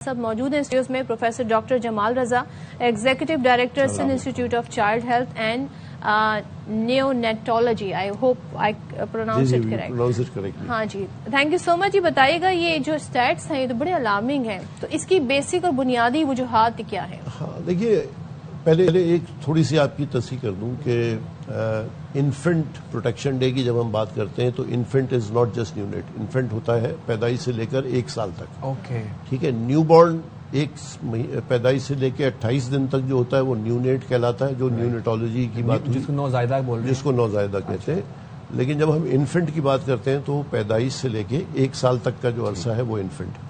سب موجود ہیں اسٹوڈیوز میں professor doctor Jamal Raza, executive director Sindh institute of child health and neonatology. I hope I pronounce it correct. ہاں جی، thank you so مچ. یہ بتائیے گا یہ جو اسٹیٹس ہیں یہ تو بڑے الارمنگ ہیں، تو اس کی بیسک اور بنیادی وجوہات کیا ہیں؟ ہاں دیکھیے، پہلے ایک تھوڑی سی آپ کی تصحیح کر دوں کہ انفنٹ پروٹیکشن ڈے کی جب ہم بات کرتے ہیں تو infant is not just neonate. Infant ہوتا ہے پیدائش سے لے کر 1 سال تک. اوکے، ٹھیک ہے. نیو بورن پیدائش سے لے کے 28 دن تک جو ہوتا ہے وہ نیونیٹ کہلاتا ہے، جو نیونیٹولوجی کی بات ہوئی، جس کو نوزائیدہ بول رہے ہیں، جس کو نوزائیدہ کہتے ہیں. لیکن جب ہم انفنٹ کی بات کرتے ہیں تو پیدائش سے لے کے 1 سال تک کا جو عرصہ ہے وہ انفنٹ.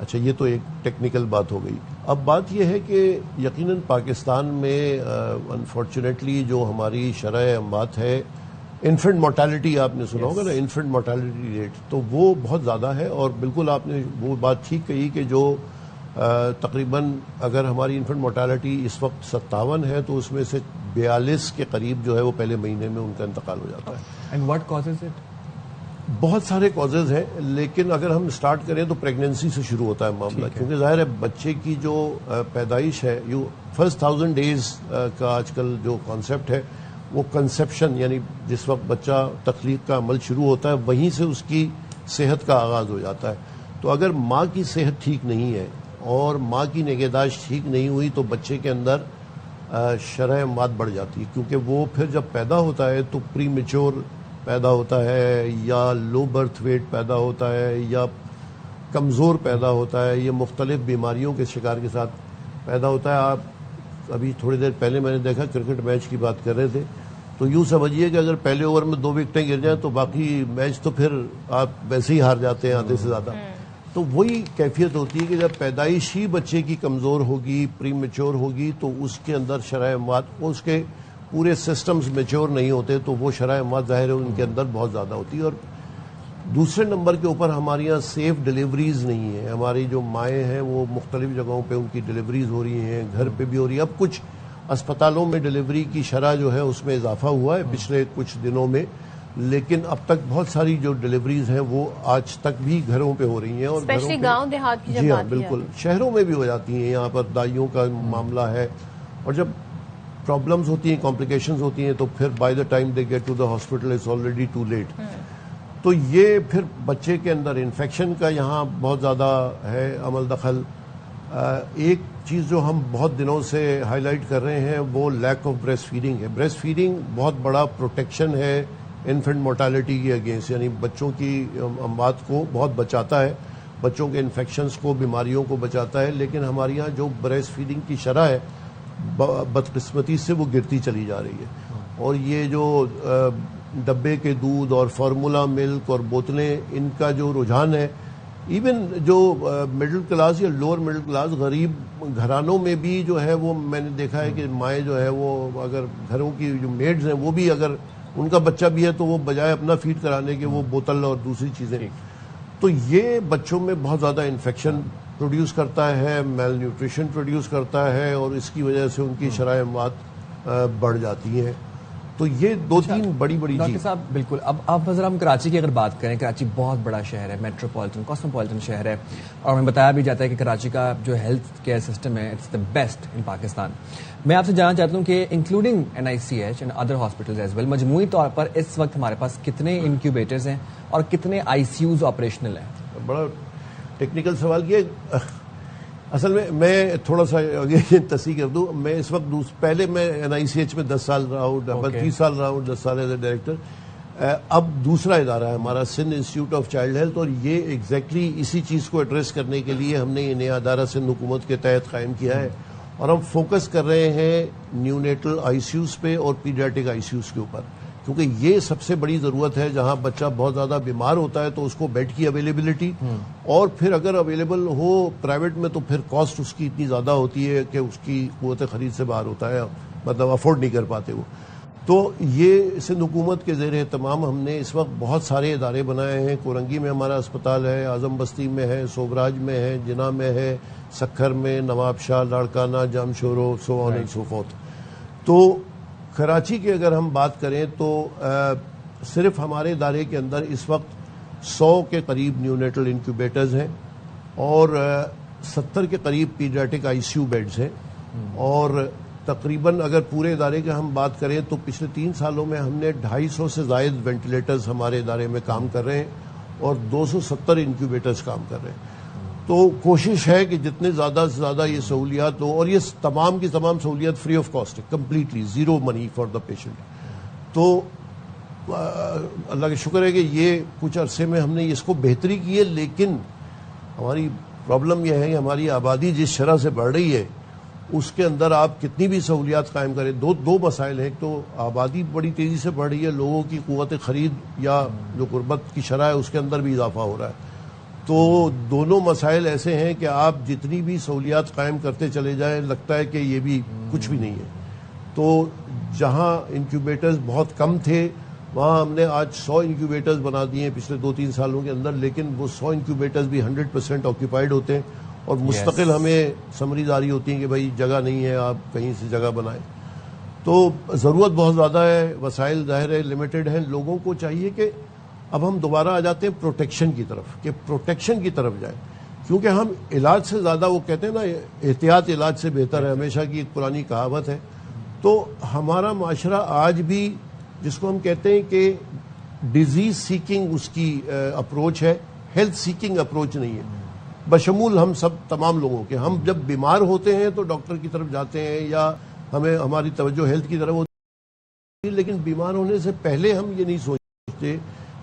اچھا، یہ تو ایک ٹیکنیکل بات ہو گئی. اب بات یہ ہے کہ یقیناً پاکستان میں انفارچونیٹلی جو ہماری شرح اموات ہے، انفنٹ مورٹیلٹی آپ نے سنا ہوگا نا، انفنٹ مورٹیلٹی ریٹ، تو وہ بہت زیادہ ہے. اور بالکل آپ نے وہ بات ٹھیک کہی کہ جو تقریباً اگر ہماری انفنٹ مورٹیلٹی اس وقت 57 ہے تو اس میں سے 42 کے قریب جو ہے وہ پہلے مہینے میں ان کا انتقال ہو جاتا ہے. And what causes it? بہت سارے کازز ہیں، لیکن اگر ہم سٹارٹ کریں تو پریگننسی سے شروع ہوتا ہے معاملہ، کیونکہ ظاہر ہے بچے کی جو پیدائش ہے، فرسٹ 1000 ڈیز کا آج کل جو کانسیپٹ ہے وہ کنسیپشن، یعنی جس وقت بچہ تخلیق کا عمل شروع ہوتا ہے وہیں سے اس کی صحت کا آغاز ہو جاتا ہے. تو اگر ماں کی صحت ٹھیک نہیں ہے اور ماں کی نگہداشت ٹھیک نہیں ہوئی تو بچے کے اندر شرح اموات بڑھ جاتی ہے، کیونکہ وہ پھر جب پیدا ہوتا ہے تو پری میچور پیدا ہوتا ہے، یا لو برتھ ویٹ پیدا ہوتا ہے، یا کمزور پیدا ہوتا ہے، یہ مختلف بیماریوں کے شکار کے ساتھ پیدا ہوتا ہے. آپ ابھی تھوڑی دیر پہلے میں نے دیکھا کرکٹ میچ کی بات کر رہے تھے، تو یوں سمجھیے کہ اگر پہلے اوور میں 2 وکٹیں گر جائیں تو باقی میچ تو پھر آپ ویسے ہی ہار جاتے ہیں آدھے سے زیادہ. تو وہی کیفیت ہوتی ہے کہ جب پیدائش ہی بچے کی کمزور ہوگی، پری میچور ہوگی، تو اس کے اندر شرح اموات، اس کے پورے سسٹمز میچور نہیں ہوتے تو وہ شرح اموات ظاہر ہے ان کے اندر بہت زیادہ ہوتی ہے. اور دوسرے نمبر کے اوپر ہمارے یہاں سیف ڈیلیوریز نہیں ہیں. ہماری جو مائیں ہیں وہ مختلف جگہوں پہ ان کی ڈیلیوریز ہو رہی ہیں، گھر پہ بھی ہو رہی ہے. اب کچھ اسپتالوں میں ڈیلیوری کی شرح جو ہے اس میں اضافہ ہوا ہے پچھلے کچھ دنوں میں، لیکن اب تک بہت ساری جو ڈیلیوریز ہیں وہ آج تک بھی گھروں پہ ہو رہی ہیں. اور گاؤں دیہات کی جی ہاں بالکل، شہروں میں بھی ہو جاتی ہیں. یہاں پر دائیوں کا معاملہ ہے، اور جب پرابلمز ہوتی ہیں، کمپلیکیشنز ہوتی ہیں، تو پھر by the time they get to the hospital it's already too late. تو یہ پھر بچے کے اندر انفیکشن کا یہاں بہت زیادہ ہے عمل دخل. ایک چیز جو ہم بہت دنوں سے ہائی لائٹ کر رہے ہیں وہ لیک آف بریسٹ فیڈنگ ہے. بریسٹ فیڈنگ بہت بڑا پروٹیکشن ہے انفنٹ مورٹیلٹی کے اگینسٹ، یعنی بچوں کی اموات کو بہت بچاتا ہے، بچوں کے انفیکشنز کو، بیماریوں کو بچاتا ہے. لیکن ہمارے یہاں جو بریسٹ فیڈنگ کی شرح ہے بدقسمتی سے وہ گرتی چلی جا رہی ہے. اور یہ جو ڈبے کے دودھ اور فارمولا ملک اور بوتلیں، ان کا جو رجحان ہے، ایون جو مڈل کلاس یا لوور مڈل کلاس غریب گھرانوں میں بھی جو ہے وہ میں نے دیکھا ہے کہ مائیں جو ہے وہ اگر گھروں کی جو میڈز ہیں وہ بھی اگر ان کا بچہ بھی ہے تو وہ بجائے اپنا فیڈ کرانے کے وہ بوتل اور دوسری چیزیں. تو یہ بچوں میں بہت زیادہ انفیکشن پروڈیوس کرتا ہے، میل نیوٹریشن پروڈیوس کرتا ہے، اور اس کی وجہ سے ان کی شرح اموات بڑھ جاتی ہیں. تو یہ 2-3 بڑی ڈاکٹر صاحب بالکل. اب ذرا ہم کراچی کی اگر بات کریں، کراچی بہت بڑا شہر ہے، میٹروپولیٹن کاسموپولیٹن شہر ہے، اور ہمیں بتایا بھی جاتا ہے کہ کراچی کا جو ہیلتھ کیئر سسٹم ہے it's the best in Pakistan. میں آپ سے جاننا چاہتا ہوں کہ including NICH and other hospitals as well, مجموعی طور پر اس وقت ہمارے پاس کتنے انکیوبیٹرز ہیں اور کتنے ICUs آپریشنل ہیں؟ بڑا ٹیکنیکل سوال کیا. اصل میں تھوڑا سا آگے تصحیح کر دوں. میں اس وقت پہلے میں NICH میں 10 سال رہا ہوں، 30 سال رہا ہوں، 10 سال ایز اے ڈائریکٹر. اب دوسرا ادارہ ہے ہمارا Sindh institute of child health, اور یہ ایگزیکٹلی اسی چیز کو ایڈریس کرنے کے لیے ہم نے یہ نیا ادارہ سندھ حکومت کے تحت قائم کیا ہے. اور ہم فوکس کر رہے ہیں نیونیٹل ICUs پہ اور پیڈیاٹرک ICUs کے اوپر، کیونکہ یہ سب سے بڑی ضرورت ہے. جہاں بچہ بہت زیادہ بیمار ہوتا ہے تو اس کو بیڈ کی اویلیبلٹی، اور پھر اگر اویلیبل ہو پرائیویٹ میں تو پھر کاسٹ اس کی اتنی زیادہ ہوتی ہے کہ اس کی قوت خرید سے باہر ہوتا ہے، مطلب افورڈ نہیں کر پاتے وہ. تو یہ سندھ حکومت کے زیر اہتمام ہم نے اس وقت بہت سارے ادارے بنائے ہیں. کورنگی میں ہمارا اسپتال ہے، اعظم بستی میں ہے، سوبراج میں ہے، جناح میں ہے، سکھر میں، نواب شاہ، لاڑکانہ، جامشورو، سو آن اینڈ سو فورتھ. تو کراچی کی اگر ہم بات کریں تو صرف ہمارے ادارے کے اندر اس وقت 100 کے قریب نیونیٹل انکیوبیٹرز ہیں، اور 70 کے قریب پیڈیاٹک ICU بیڈز ہیں اور تقریباً اگر پورے ادارے کی ہم بات کریں تو پچھلے 3 سالوں میں ہم نے 250 سے زائد وینٹیلیٹرز ہمارے ادارے میں کام کر رہے ہیں اور 270 انکیوبیٹرز کام کر رہے ہیں. تو کوشش ہے کہ جتنے زیادہ سے زیادہ یہ سہولیات ہو, اور یہ تمام کی تمام سہولیات فری آف کاسٹ ہے, completely zero money for the patient. تو اللہ کا شکر ہے کہ یہ کچھ عرصے میں ہم نے اس کو بہتری کی ہے, لیکن ہماری پرابلم یہ ہے کہ ہماری آبادی جس شرح سے بڑھ رہی ہے اس کے اندر آپ کتنی بھی سہولیات قائم کریں, دو مسائل ہیں. ایک تو آبادی بڑی تیزی سے بڑھ رہی ہے, لوگوں کی قوت خرید یا جو غربت کی شرح ہے اس کے اندر بھی اضافہ ہو رہا ہے. تو دونوں مسائل ایسے ہیں کہ آپ جتنی بھی سہولیات قائم کرتے چلے جائیں لگتا ہے کہ یہ بھی کچھ بھی نہیں ہے. تو جہاں انکیوبیٹرز بہت کم تھے وہاں ہم نے آج 100 انکیوبیٹرز بنا دیے ہیں پچھلے 2-3 سالوں کے اندر, لیکن وہ 100 انکیوبیٹرز بھی 100% آکیوپائڈ ہوتے ہیں اور مستقل ہمیں سمری جاری ہوتی ہیں کہ بھائی جگہ نہیں ہے, آپ کہیں سے جگہ بنائیں. تو ضرورت بہت زیادہ ہے, وسائل ظاہر ہے لمیٹڈ ہیں. لوگوں کو چاہیے کہ اب ہم دوبارہ آ جاتے ہیں پروٹیکشن کی طرف, کہ پروٹیکشن کی طرف جائیں, کیونکہ ہم علاج سے زیادہ, وہ کہتے ہیں نا احتیاط علاج سے بہتر ہے, ہمیشہ کی ایک پرانی کہاوت ہے. تو ہمارا معاشرہ آج بھی جس کو ہم کہتے ہیں کہ ڈیزیز سیکنگ اس کی اپروچ ہے, ہیلتھ سیکنگ اپروچ نہیں ہے, بشمول ہم سب تمام لوگوں کے. ہم جب بیمار ہوتے ہیں تو ڈاکٹر کی طرف جاتے ہیں یا ہمیں ہماری توجہ ہیلتھ کی طرف ہوتی ہے, لیکن بیمار ہونے سے پہلے ہم یہ نہیں سوچتے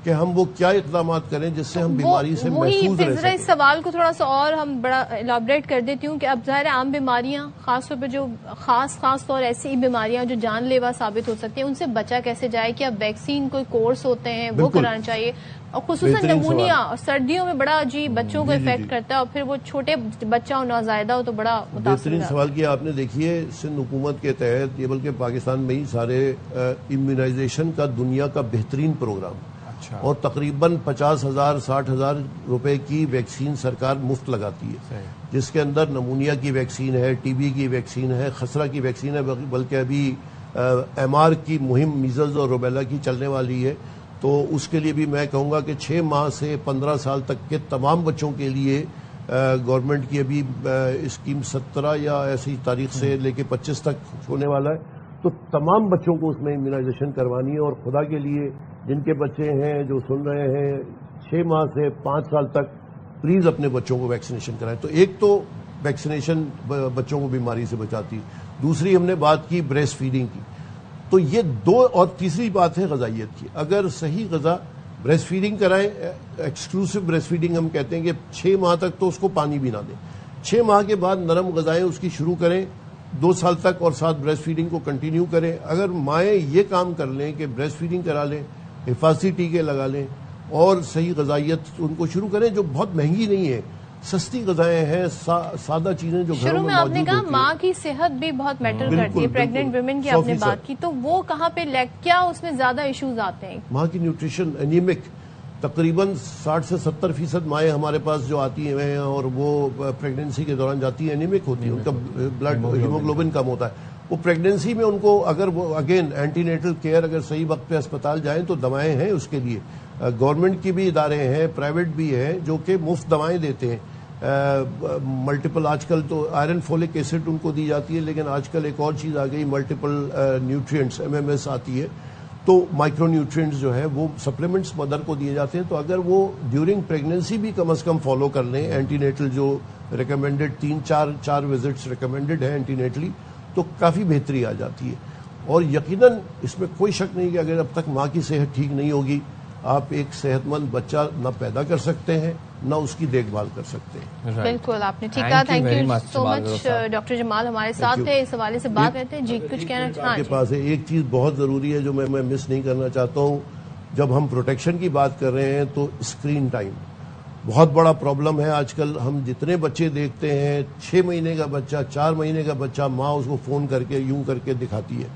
کہ ہم وہ کیا اقدامات کریں جس سے ہم بیماری سے محفوظ رہ سکیں. اس سوال کو تھوڑا سا اور ہم بڑا الیبوریٹ کر دیتی ہوں کہ اب ظاہر عام بیماریاں خاص طور پہ جو خاص طور ایسی بیماریاں جو جان لیوا ثابت ہو سکتی ہیں ان سے بچا کیسے جائے, کیا ویکسین کوئی کورس ہوتے ہیں وہ کرانا چاہیے, اور خصوصاً نمونیا سردیوں میں بڑا عجیب بچوں کو افیکٹ کرتا ہے اور پھر وہ چھوٹے بچہ ہو نوزائیدہ ہو تو بڑا بہترین سوال کیا آپ نے. دیکھیے سندھ حکومت کے تحت یہ بلکہ پاکستان میں ہی سارے امیونائزیشن کا دنیا کا بہترین پروگرام اور تقریباً 50,000 60,000 روپے کی ویکسین سرکار مفت لگاتی ہے, جس کے اندر نمونیا کی ویکسین ہے, ٹی بی کی ویکسین ہے, خسرہ کی ویکسین ہے, بلکہ ابھی MR کی مہم میزلز اور روبیلا کی چلنے والی ہے. تو اس کے لیے بھی میں کہوں گا کہ 6 ماہ سے 15 سال تک کے تمام بچوں کے لیے گورنمنٹ کی ابھی اسکیم 17 یا ایسی تاریخ سے لے کے 25 تک ہونے والا ہے. تو تمام بچوں کو اس میں امیونائزیشن کروانی ہے, اور خدا کے لیے جن کے بچے ہیں جو سن رہے ہیں 6 ماہ سے 5 سال تک پلیز اپنے بچوں کو ویکسینیشن کرائیں. تو ایک تو ویکسینیشن بچوں کو بیماری سے بچاتی, دوسری ہم نے بات کی بریسٹ فیڈنگ کی, تو یہ 2, اور تیسری بات ہے غذائیت کی. اگر صحیح غذا بریسٹ فیڈنگ کرائیں, ایکسکلوسیو بریسٹ فیڈنگ ہم کہتے ہیں کہ 6 ماہ تک تو اس کو پانی بھی نہ دیں, 6 ماہ کے بعد نرم غذائیں اس کی شروع کریں 2 سال تک, اور ساتھ بریسٹ فیڈنگ کو کنٹینیو کریں. اگر مائیں یہ کام کر لیں کہ بریسٹ فیڈنگ کرا لیں, حفاظتی ٹیکے لگا لیں اور صحیح غذائیت ان کو شروع کریں, جو بہت مہنگی نہیں ہے, سستی غذائیں ہیں, سادہ چیزیں جو شروع میں آپ نے کہا ماں کی صحت بھی بہت میٹر کرتی ہے, پریگننٹ ویمن کی آپ نے بات کی, تو وہ کہاں پہ کیا اس میں زیادہ ایشوز آتے ہیں؟ ماں کی نیوٹریشن انیمک, تقریباً 60 سے 70% مائیں ہمارے پاس جو آتی ہیں اور وہ پریگننسی کے دوران جاتی ہیں انیمک ہوتی ہیں, ان کا بلڈ ہیموگلوبن کم ہوتا ہے. وہ پریگننسی میں ان کو اگر وہ اگین اینٹی نیٹل کیئر اگر صحیح وقت پہ اسپتال جائیں تو دوائیں ہیں اس کے لیے. گورنمنٹ کی بھی ادارے ہیں, پرائیویٹ بھی ہیں جو کہ مفت دوائیں دیتے ہیں. ملٹیپل آج کل تو آئرن فولک ایسڈ ان کو دی جاتی ہے, لیکن آج کل ایک اور چیز آ گئی ملٹیپل نیوٹرینٹس MMS آتی ہے, تو مائکرو نیوٹرینٹس جو ہے وہ سپلیمنٹس مدر کو دیے جاتے ہیں. تو اگر وہ ڈیورنگ پریگننسی بھی کم از کم فالو کر لیں اینٹی نیٹل جو ریکمینڈڈ 3-4 وزٹس ریکمینڈڈ ہیں اینٹی نیٹلی, تو کافی بہتری آ جاتی ہے. اور یقیناً اس میں کوئی شک نہیں کہ اگر اب تک ماں کی صحت ٹھیک نہیں ہوگی آپ ایک صحت مند بچہ نہ پیدا کر سکتے ہیں نہ اس کی دیکھ بھال کر سکتے ہیں. بالکل آپ نے ٹھیک کہا. Thank you so much doctor Jamal ہمارے ساتھ تھے, اس حوالے سے بات کرتے ہیں. جی کچھ کہنا چاہتے ہیں؟ پاس ایک چیز بہت ضروری ہے جو میں مس نہیں کرنا چاہتا ہوں. جب ہم پروٹیکشن کی بات کر رہے ہیں تو اسکرین ٹائم بہت بڑا پرابلم ہے. آج کل ہم جتنے بچے دیکھتے ہیں 6 مہینے کا بچہ 4 مہینے کا بچہ ماں اس کو فون کر کے یوں کر کے دکھاتی ہے.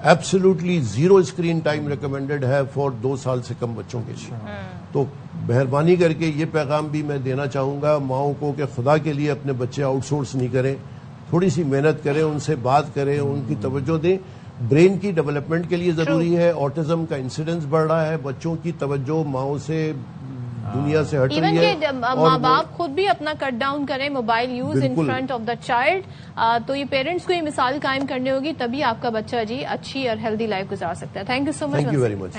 ایبسولوٹلی 0 اسکرین ٹائم ریکمینڈڈ ہے فار 2 سال سے کم بچوں کے لیے. تو مہربانی کر کے یہ پیغام بھی میں دینا چاہوں گا ماؤں کو کہ خدا کے لیے اپنے بچے آؤٹ سورس نہیں کریں, تھوڑی سی محنت کریں, ان سے بات کریں, ان کی توجہ دیں. برین کی ڈیولپمنٹ کے لیے ضروری ہے. آٹزم کا انسیڈنس بڑھ رہا ہے, بچوں کی توجہ ماؤں سے دنیا سے ہٹ رہی ہے. ایون کہ ماں باپ خود بھی اپنا کٹ ڈاؤن کریں mobile use in front of the child, تو یہ پیرنٹس کو یہ مثال قائم کرنی ہوگی, تبھی آپ کا بچہ جی اچھی اور ہیلدی لائف گزار سکتا ہے. Thank you so much. Thank you very much.